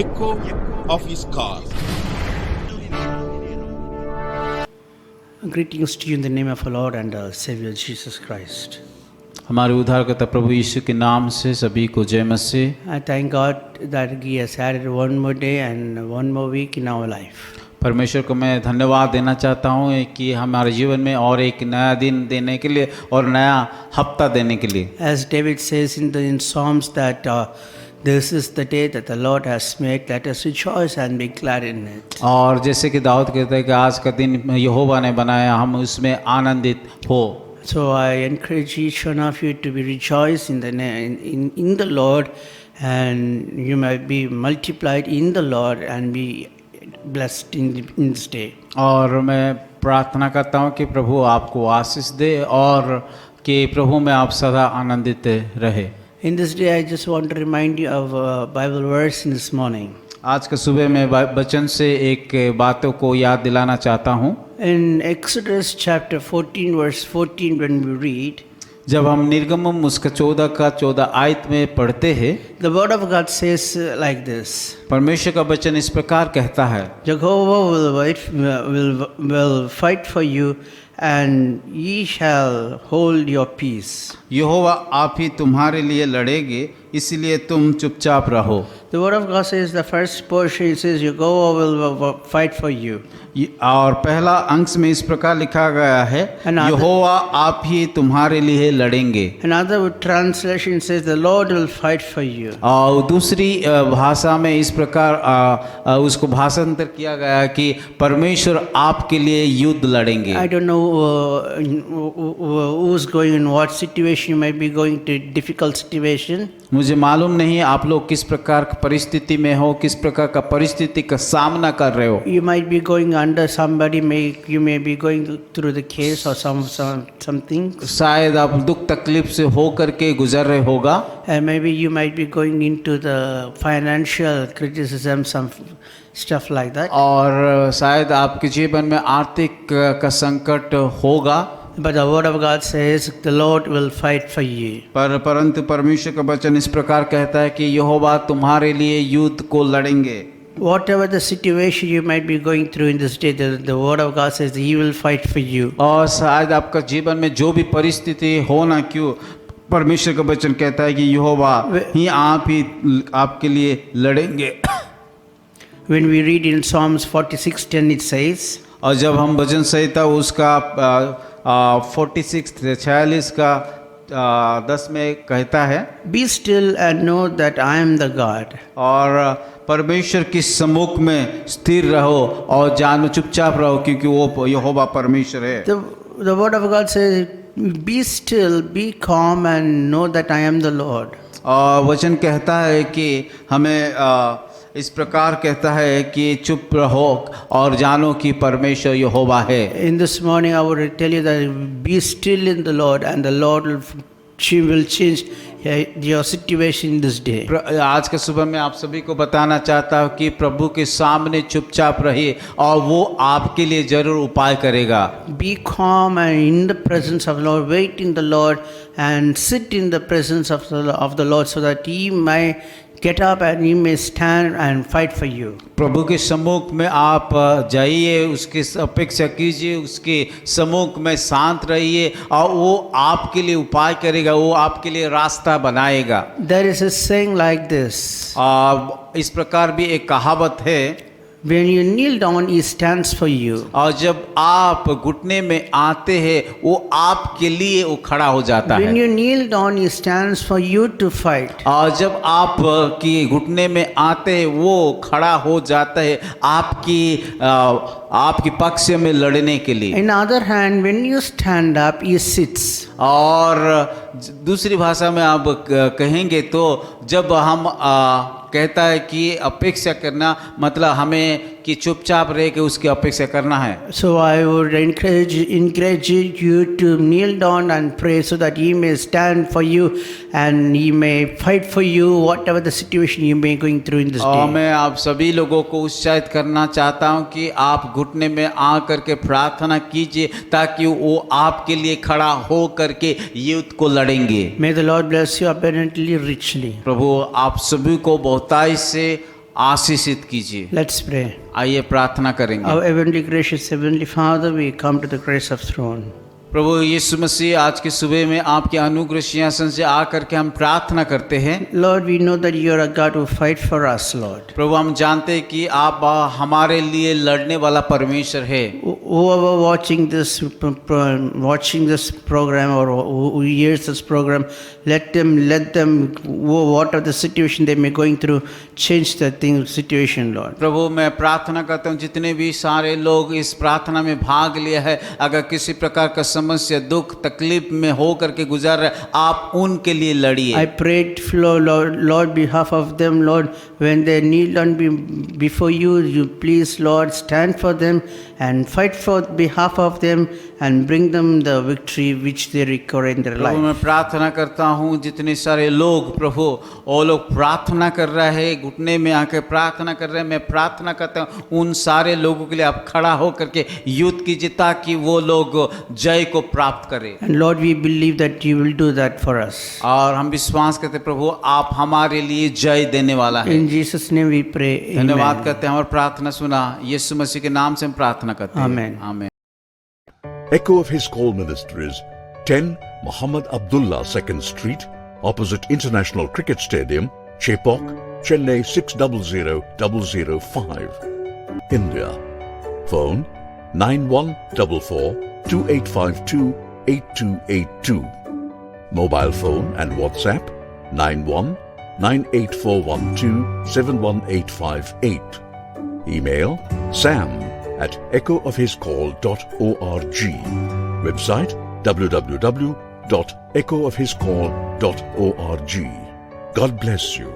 echo of his call. Greetings to you in the name of our Lord and our Savior Jesus Christ. हमारे उद्धारकर्ता प्रभु यीशु के नाम से सभी को जय मसीह। I thank God that He has added one more day and one more week in our life. परमेश्वर को मैं धन्यवाद देना चाहता हूँ कि हमारे जीवन में और एक नया दिन देने के लिए और नया हफ्ता देने के लिए। As David says in Psalms that this is the day that the Lord has made, let us rejoice and be glad in it. और जैसे कि दाऊद कहता है कि आज का दिन यहोवा ने बनाया, हम उसमें आनंदित हो। So I encourage each one of you to be rejoiced in the Lord, and you might be multiplied in the Lord and be blessed in this day. और मैं प्रार्थना करता हूँ कि प्रभु आपको आशीष दे और कि प्रभु में आप सदा आनंदित रहे। In this day, I just want to remind you of a Bible verse in this morning. आज के सुबह में वचन से एक बातों को याद दिलाना चाहता हूँ। In Exodus chapter 14 verse 14, when we read, जब हम निर्गमम उसका 14 का 14 आयत में पढ़ते हैं, the word of God says like this. परमेश्वर का वचन इस प्रकार कहता है, Jehovah will fight for you, and ye shall hold your peace. यहोवा आप ही तुम्हारे लिए लड़ेंगे, इसलिए तुम चुपचाप रहो। The word of God says, the first portion says, Jehovah will fight for you. और पहला अंश में इस प्रकार लिखा गया है, यहोवा आप ही तुम्हारे लिए लड़ेंगे। Another translation says, the Lord will fight for you. और दूसरी भाषा में इस प्रकार उसको भाषांतर किया गया है कि परमेश्वर आपके लिए युद्ध लड़ेंगे। I don't know who's going in what situation. You might be going to difficult situation. मुझे मालूम नहीं आप लोग किस प्रकार की परिस्थिति में हो, किस प्रकार का परिस्थिति का सामना कर रहे हो। You might be going under somebody, you may be going through the case or something. शायद आप दुख तकलीफ से हो करके गुजर रहे होगा। And maybe you might be going into the financial criticism, some stuff like that. और शायद आपके जीवन में आर्थिक का संकट होगा। But the word of God says, the Lord will fight for you. परंतु परमेश्वर का वचन इस प्रकार कहता है कि यहोवा तुम्हारे लिए युद्ध को लड़ेंगे। Whatever the situation you might be going through in this day, the word of God says He will fight for you. और शायद आपका जीवन में जो भी परिस्थिति हो ना क्यों, परमेश्वर का वचन कहता है कि यहोवा ही आपके लिए लड़ेंगे। When we read in Psalms 46:10, it says, और जब हम भजन संहिता उसका 46 का 10 में कहता है, Be still and know that I am the God. और परमेश्वर के सम्मुख में स्थिर रहो और जानो चुपचाप रहो क्योंकि वो यहोवा परमेश्वर है। The word of God says, Be still, be calm and know that I am the Lord. और वचन कहता है कि हमें इस प्रकार कहता है कि चुप रहो और जानो कि परमेश्वर यहोवा है। In this morning I would tell you that be still in the Lord, and the Lord will change your situation in this day. आज के सुबह में आप सभी को बताना चाहता हूँ कि प्रभु के सामने चुपचाप रहिए और वो आपके लिए जरूर उपाय करेगा। Be calm and in the presence of the Lord, wait in the Lord and sit in the presence of the Lord, so that He may get up and He may stand and fight for you. प्रभु के सम्मुख में आप जाइए, उसकी अपेक्षा कीजिए, उसके सम्मुख में शांत रहिए और वो आपके लिए उपाय करेगा, वो आपके लिए रास्ता बनाएगा। There is a saying like this. इस प्रकार भी एक कहावत है, When you kneel down, He stands for you. और जब आप घुटने में आते हैं वो आपके लिए वो खड़ा हो जाता है। When you kneel down, He stands for you to fight. और जब आप की घुटने में आते हैं वो खड़ा हो जाता है आपकी पक्ष में लड़ने के लिए। In other hand, when you stand up, He sits. और दूसरी भाषा में आप कहेंगे तो जब हम कहता है कि अपेक्षा करना मतलब हमें कि चुपचाप रह के उसकी अपेक्षा करना है। So I would encourage you to kneel down and pray so that He may stand for you and He may fight for you whatever the situation you may going through in this day. और मैं आप सभी लोगों को उत्साहित करना चाहता हूं कि आप घुटने में आ करके प्रार्थना कीजिए ताकि वो आपके लिए खड़ा हो करके युद्ध को लड़ेंगे। May the Lord bless you abundantly, richly. प्रभु आप सभी को बहुतायत से आशीषित कीजिए। Let's pray. आइए प्रार्थना करेंगे। Our heavenly gracious heavenly Father, we come to the grace of throne. प्रभु यीशु मसीह, आज के सुबह में आपके अनुग्रह सिंहासन से आकर के हम प्रार्थना करते हैं। Lord, we know that you are a God who fights for us, Lord. प्रभु हम जानते हैं कि आप हमारे लिए लड़ने वाला परमेश्वर है। Whoever watching this program or who hears this program, let them whatever the situation they may going through, change the situation, Lord. प्रभु मैं प्रार्थना करता हूँ जितने भी सारे लोग इस प्रार्थना में भाग लिया है, अगर किसी प्रकार का समस्या दुख तकलीफ में हो करके गुजार रहे, आप उनके लिए लड़िए। I prayed, Lord, behalf of them, Lord, when they kneel and before you, you please, Lord, stand for them and fight for behalf of them and bring them the victory which they require in their Prabhu life. मैं प्रार्थना करता हूँ जितने सारे लोग प्रभु वो लोग प्रार्थना कर रहे हैं, घुटने में आके प्रार्थना कर रहे हैं, मैं प्रार्थना करता हूँ उन सारे लोगों के लिए आप खड़ा हो करके युद्ध कीजिए ताकि वो लोग जय को प्राप्त करें। And Lord, we believe that you will do that for us. और हम विश्वास करते हैं प्रभु आप हमारे लिए जय देने वाला है। In Jesus' name we pray. धन्यवाद Amen. करते हैं, हमारी प्रार्थना सुना, यीशु मसीह के नाम से हम प्रार्थना करते हैं। Amen. आमीन। Echo of His Call Ministries, 10 Muhammad Abdullah 2nd Street, opposite International Cricket Stadium, Chepauk, Chennai 600005, India. Phone 9144-2852-8282. Mobile phone and WhatsApp 91-98412-71858. Email sam@echoofhiscall.org. Website www.echoofhiscall.org. God bless you.